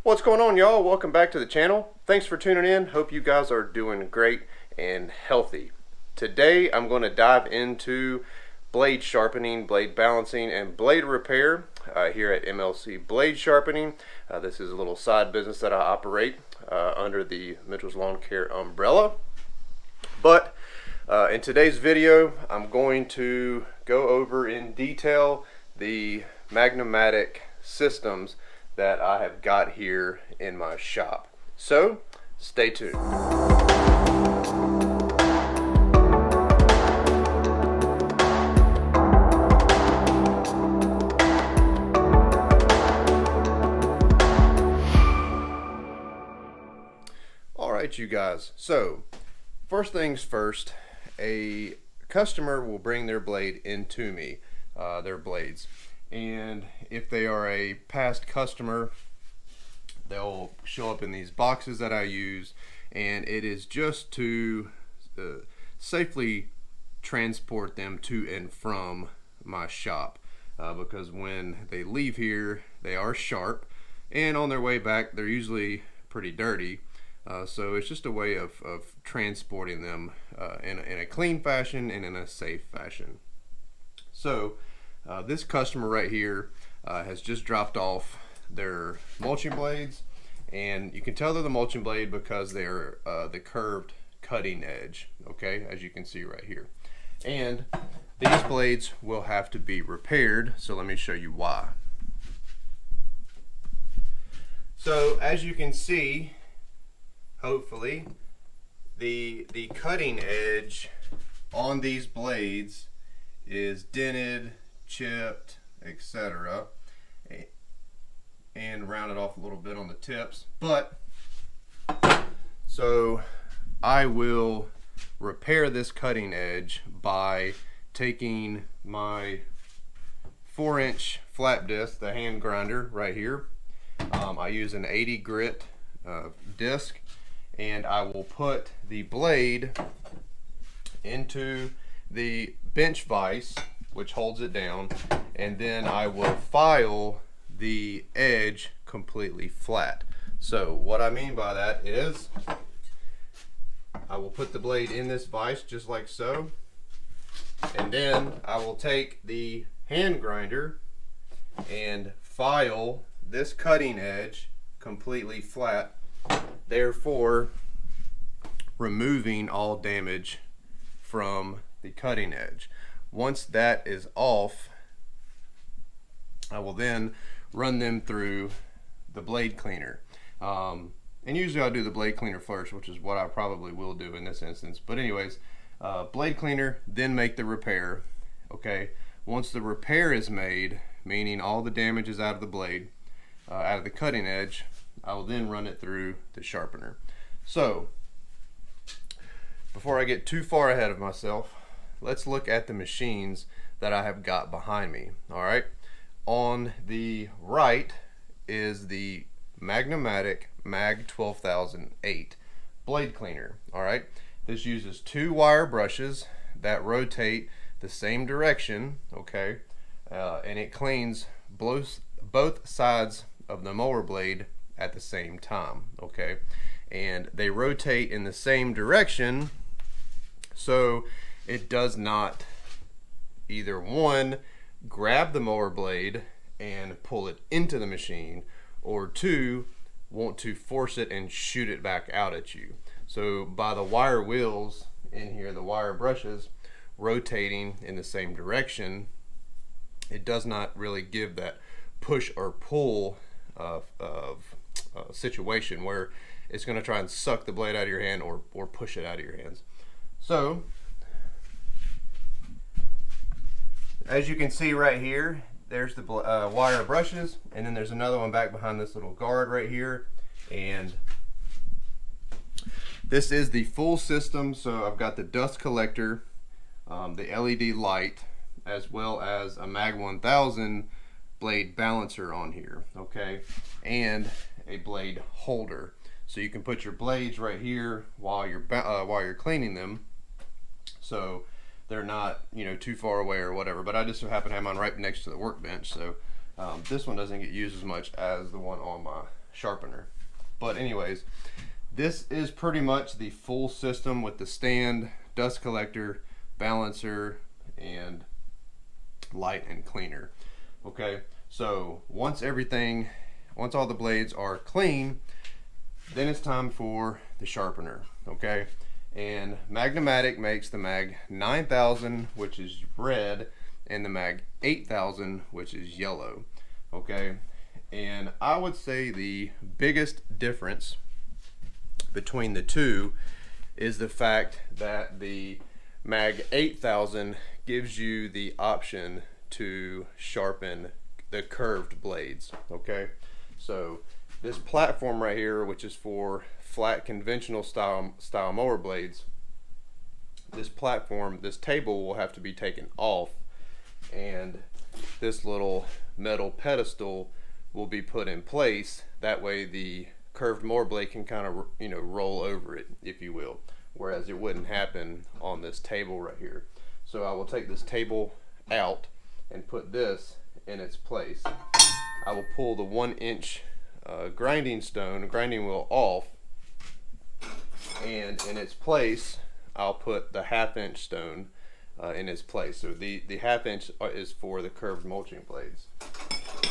What's going on, y'all? Welcome back to the channel. Thanks for tuning in. Hope you guys are doing great and healthy. Today I'm going to dive into blade sharpening, blade balancing, and blade repair here at MLC Blade Sharpening. This is a little side business that I operate under the Mitchell's Lawn Care umbrella. But in today's video, I'm going to go over in detail the Magna-Matic systems that I have got here in my shop. So stay tuned. Alright, you guys, so first things first, a customer will bring their blade into me, their blades. And if they are a past customer, they'll show up in these boxes that I use, and it is just to safely transport them to and from my shop, because when they leave here they are sharp, and on their way back they're usually pretty dirty. So it's just a way of transporting them in a clean fashion and in a safe fashion. So this customer right here has just dropped off their mulching blades, and you can tell they're the mulching blade because they're the curved cutting edge, okay, as you can see right here. And these blades will have to be repaired, so let me show you why. So as you can see, hopefully, the cutting edge on these blades is dented, chipped, etc., and rounded off a little bit on the tips. But so I will repair this cutting edge by taking my 4-inch flap disc, the hand grinder right here. I use an 80 grit disc, and I will put the blade into the bench vise, which holds it down, and then I will file the edge completely flat. So what I mean by that is I will put the blade in this vise just like so, and then I will take the hand grinder and file this cutting edge completely flat, therefore removing all damage from the cutting edge. Once that is off, I will then run them through the blade cleaner. And usually I'll do the blade cleaner first, which is what I probably will do in this instance. But anyways, blade cleaner, then make the repair. Okay, once the repair is made, meaning all the damage is out of the blade, out of the cutting edge, I will then run it through the sharpener. So before I get too far ahead of myself, let's look at the machines that I have got behind me. Alright, on the right is the Magna-Matic Mag8000 blade cleaner. Alright, this uses 2 wire brushes that rotate the same direction, okay, and it cleans both sides of the mower blade at the same time, okay, and they rotate in the same direction, so it does not either one, grab the mower blade and pull it into the machine, or 2, want to force it and shoot it back out at you. So by the wire wheels in here, the wire brushes rotating in the same direction, it does not really give that push or pull situation where it's going to try and suck the blade out of your hand or push it out of your hands. So as you can see right here, there's the wire brushes, and then there's another one back behind this little guard right here, and this is the full system. So I've got the dust collector, the LED light, as well as a Mag-1000 blade balancer on here, okay, and a blade holder, so you can put your blades right here while you're cleaning them, so they're not, you know, too far away or whatever. But I just happen to have mine right next to the workbench, so this one doesn't get used as much as the one on my sharpener. But anyways, this is pretty much the full system with the stand, dust collector, balancer, and light and cleaner. Okay, so once all the blades are clean, then it's time for the sharpener. Okay, and Magna-Matic makes the Mag9000, which is red, and the Mag8000, which is yellow. Okay, and I would say the biggest difference between the two is the fact that the Mag8000 gives you the option to sharpen the curved blades. Okay, so this platform right here, which is for flat conventional style mower blades, this table will have to be taken off, and this little metal pedestal will be put in place. That way the curved mower blade can kind of, you know, roll over it, if you will, whereas it wouldn't happen on this table right here. So I will take this table out and put this in its place. I will pull the 1-inch grinding wheel off, and in its place I'll put the 1/2-inch stone in its place. So the 1/2-inch is for the curved mulching blades,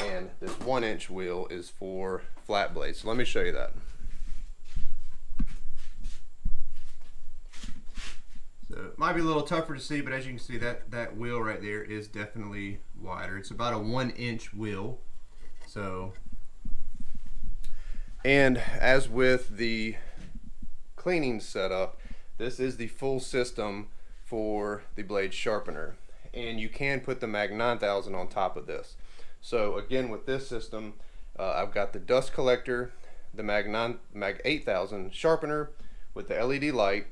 and this 1-inch wheel is for flat blades. So let me show you that. So it might be a little tougher to see, but as you can see, that wheel right there is definitely wider. It's about a 1-inch wheel. So, and as with the cleaning setup, this is the full system for the blade sharpener, and you can put the Mag9000 on top of this. So again, with this system, I've got the dust collector, the Mag8000 sharpener with the LED light,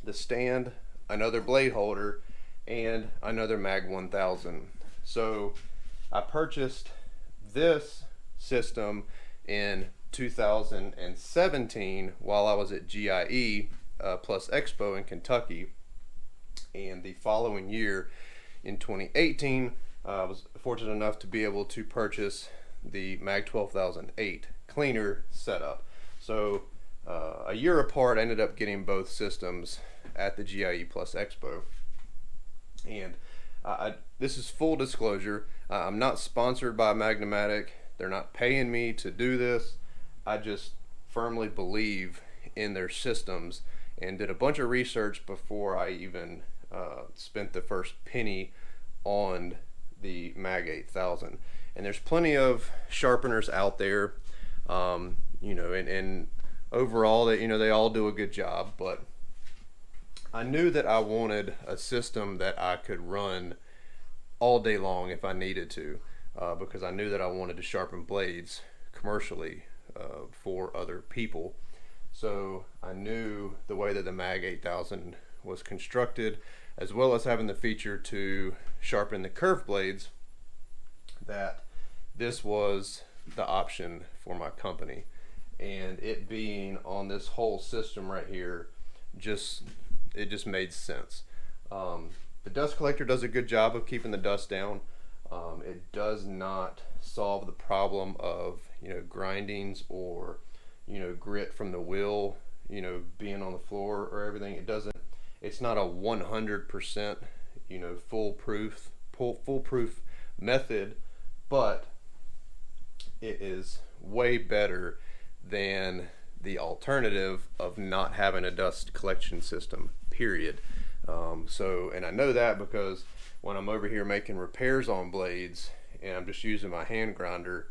the stand, another blade holder, and another Mag1000. So I purchased this system in 2017 while I was at GIE Plus Expo in Kentucky, and the following year in 2018 I was fortunate enough to be able to purchase the Mag12008 cleaner setup. So a year apart, I ended up getting both systems at the GIE Plus Expo. And this is full disclosure, I'm not sponsored by Magna-Matic. They're not paying me to do this. I just firmly believe in their systems and did a bunch of research before I even spent the first penny on the Mag8000. And there's plenty of sharpeners out there, you know, and overall they all do a good job, but I knew that I wanted a system that I could run all day long if I needed to, because I knew that I wanted to sharpen blades commercially for other people. So I knew the way that the Mag8000 was constructed, as well as having the feature to sharpen the curved blades, that this was the option for my company. And it being on this whole system right here, it just made sense. The dust collector does a good job of keeping the dust down. It does not solve the problem of, you know, grindings or, you know, grit from the wheel, you know, being on the floor or everything. It's not a 100%, you know, foolproof method, but it is way better than the alternative of not having a dust collection system, period. And I know that because when I'm over here making repairs on blades and I'm just using my hand grinder,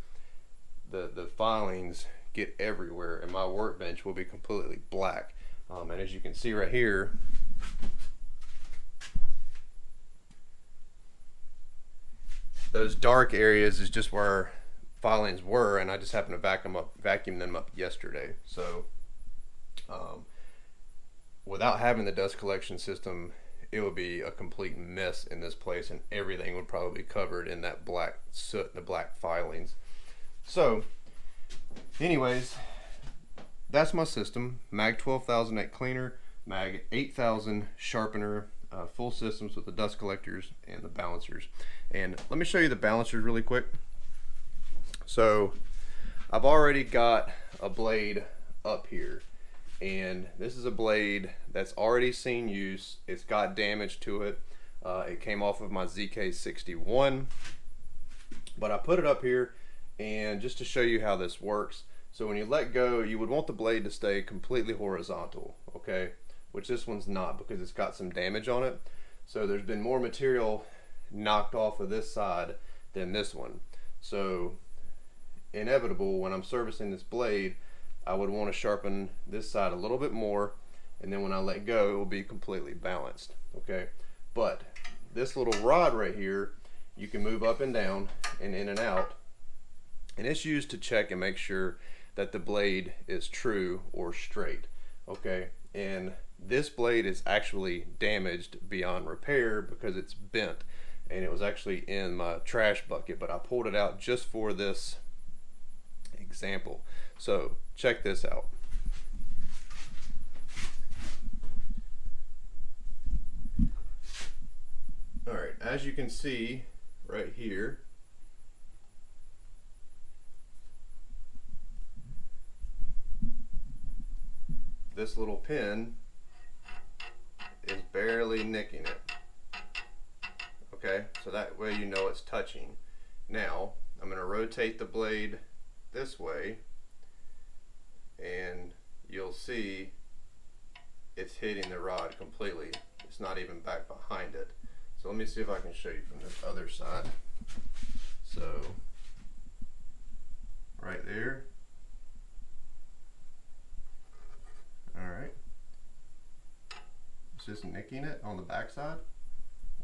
the filings get everywhere and my workbench will be completely black. And as you can see right here, those dark areas is just where filings were, and I just happened to vacuum them up yesterday. So without having the dust collection system, it would be a complete mess in this place, and everything would probably be covered in that black soot and the black filings. So anyways, that's my system. Mag12008 cleaner, Mag8000 sharpener, full systems with the dust collectors and the balancers. And let me show you the balancers really quick. So I've already got a blade up here, and this is a blade that's already seen use. It's got damage to it. It came off of my ZK61, but I put it up here and just to show you how this works. So when you let go, you would want the blade to stay completely horizontal, okay? Which this one's not, because it's got some damage on it. So there's been more material knocked off of this side than this one. So inevitable, when I'm servicing this blade, I would want to sharpen this side a little bit more, and then when I let go, it will be completely balanced, okay? But this little rod right here, you can move up and down and in and out, and it's used to check and make sure that the blade is true or straight, okay? And this blade is actually damaged beyond repair because it's bent, and it was actually in my trash bucket, but I pulled it out just for this example. So check this out. All right, as you can see right here, this little pin is barely nicking it. Okay, so that way you know it's touching. Now I'm going to rotate the blade this way, and you'll see it's hitting the rod completely. It's not even back behind it. So let me see if I can show you from this other side. So right there. Alright. It's just nicking it on the back side.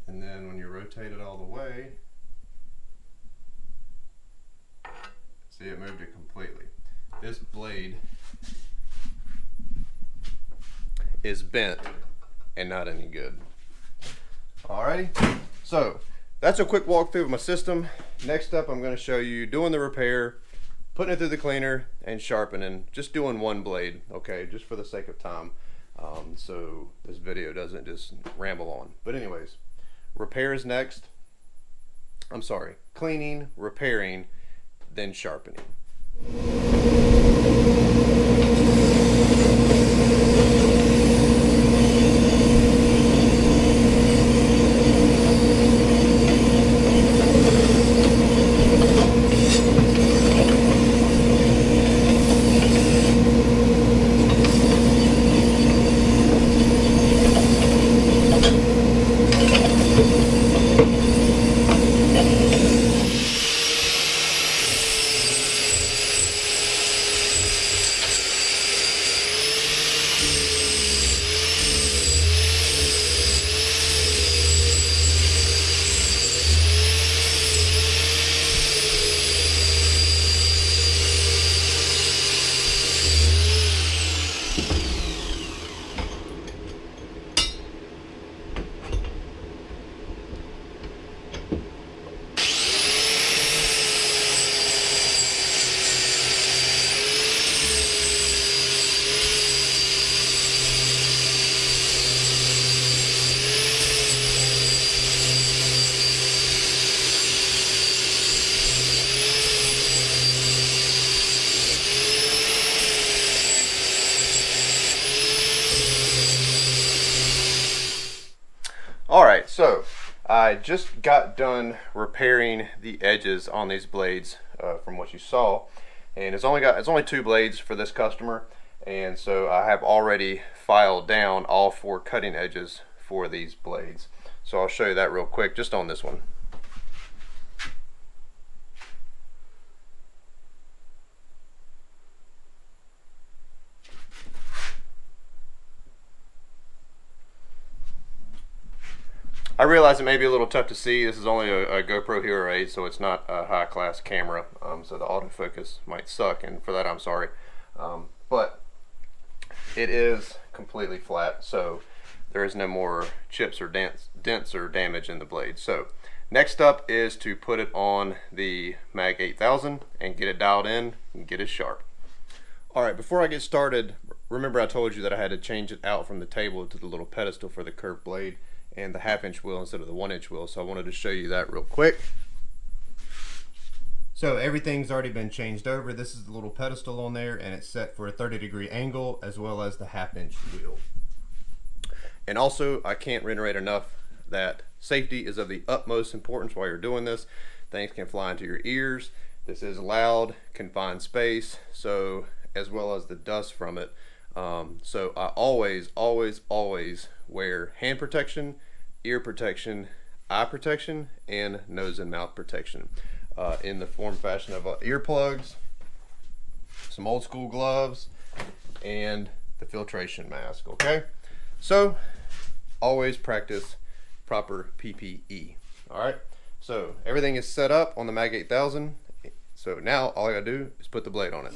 And then when you rotate it all the way, see, it moved it completely. This blade is bent and not any good. Alrighty, so that's a quick walkthrough of my system. Next up, I'm going to show you doing the repair, putting it through the cleaner, and sharpening. Just doing one blade, okay, just for the sake of time, so this video doesn't just ramble on. But anyways, repair is next. I'm sorry, cleaning, repairing, then sharpening. Alright, so I just got done repairing the edges on these blades from what you saw, and it's only 2 blades for this customer, and so I have already filed down all 4 cutting edges for these blades. So I'll show you that real quick just on this one. I realize it may be a little tough to see. This is only a GoPro Hero 8, so it's not a high-class camera, so the autofocus might suck, and for that I'm sorry. But it is completely flat, so there is no more chips or dents or damage in the blade. So next up is to put it on the Mag8000 and get it dialed in and get it sharp. Alright, before I get started, remember I told you that I had to change it out from the table to the little pedestal for the curved blade and the 1/2 inch wheel instead of the 1 inch wheel, so I wanted to show you that real quick. So everything's already been changed over. This is the little pedestal on there, and it's set for a 30-degree angle, as well as the half-inch wheel. And also, I can't reiterate enough that safety is of the utmost importance while you're doing this. Things can fly into your ears. This is loud, confined space, so as well as the dust from it. So I always wear hand protection, ear protection, eye protection, and nose and mouth protection in the form fashion of earplugs, some old school gloves, and the filtration mask. Okay, so always practice proper PPE. All right, so everything is set up on the Mag8000. So now all I gotta do is put the blade on it.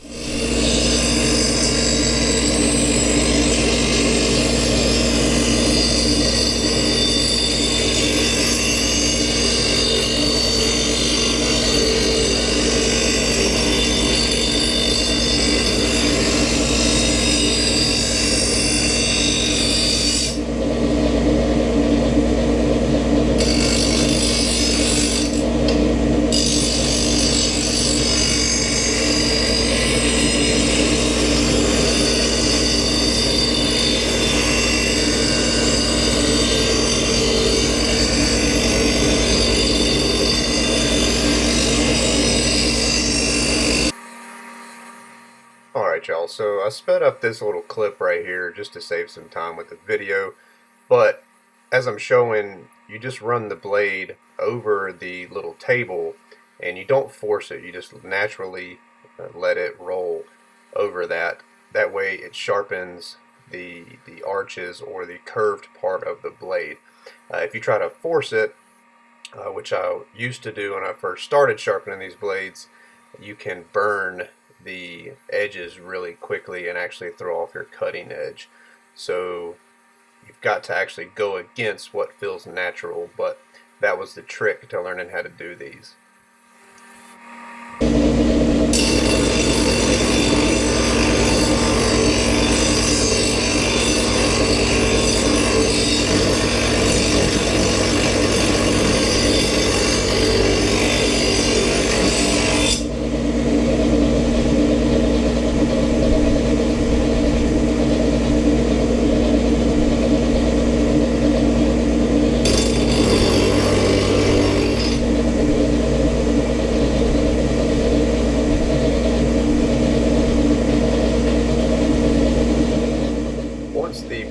Alright y'all, so I sped up this little clip right here just to save some time with the video, but as I'm showing, you just run the blade over the little table and you don't force it, you just naturally let it roll over that. That way it sharpens the arches or the curved part of the blade. If you try to force it, which I used to do when I first started sharpening these blades, you can burn the edges really quickly and actually throw off your cutting edge. So you've got to actually go against what feels natural, but that was the trick to learning how to do these.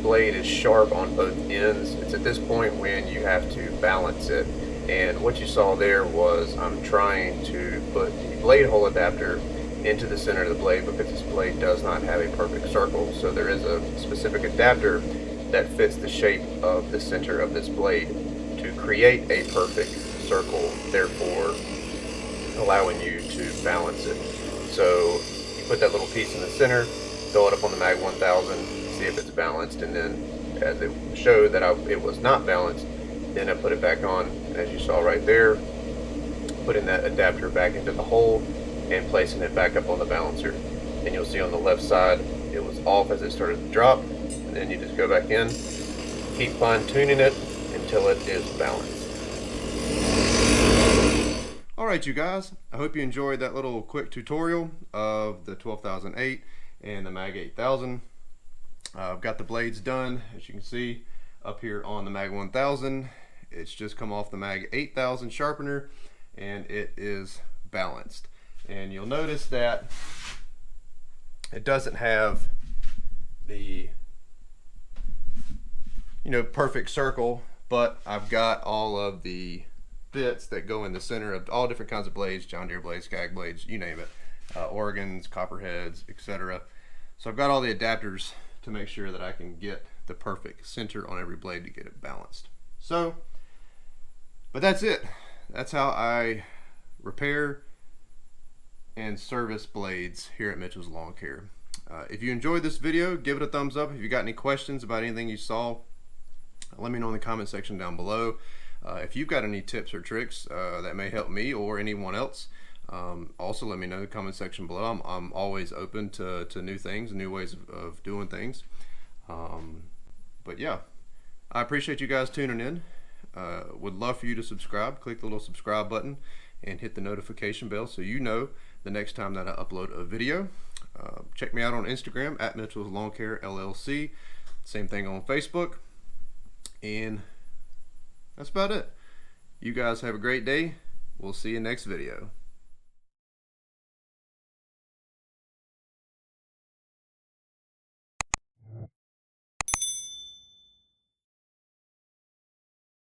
Blade is sharp on both ends. It's at this point when you have to balance it, and what you saw there was I'm trying to put the blade hole adapter into the center of the blade because this blade does not have a perfect circle, so there is a specific adapter that fits the shape of the center of this blade to create a perfect circle, therefore allowing you to balance it. So you put that little piece in the center, throw it up on the Mag1000, see if it's balanced, and then as it showed that it was not balanced, then I put it back on, and as you saw right there, putting that adapter back into the hole and placing it back up on the balancer. And you'll see on the left side it was off as it started to drop, and then you just go back in, keep fine tuning it until it is balanced. Alright you guys, I hope you enjoyed that little quick tutorial of the 12008 and the Mag8000. I've got the blades done, as you can see up here on the Mag1000. It's just come off the Mag8000 sharpener and it is balanced. And you'll notice that it doesn't have the perfect circle, but I've got all of the bits that go in the center of all different kinds of blades, John Deere blades, Skag blades, you name it, Oregons, copperheads, etc. So I've got all the adapters to make sure that I can get the perfect center on every blade to get it balanced. So, but that's it. That's how I repair and service blades here at Mitchell's Lawn Care. If you enjoyed this video, give it a thumbs up. If you got any questions about anything you saw, let me know in the comment section down below. If you've got any tips or tricks that may help me or anyone else, also let me know in the comment section below. I'm always open to new things, new ways of doing things. But yeah, I appreciate you guys tuning in. Would love for you to subscribe. Click the little subscribe button and hit the notification bell so you know the next time that I upload a video. Check me out on Instagram at mitchellslawncarellc. Same thing on Facebook. And that's about it. You guys have a great day. We'll see you next video.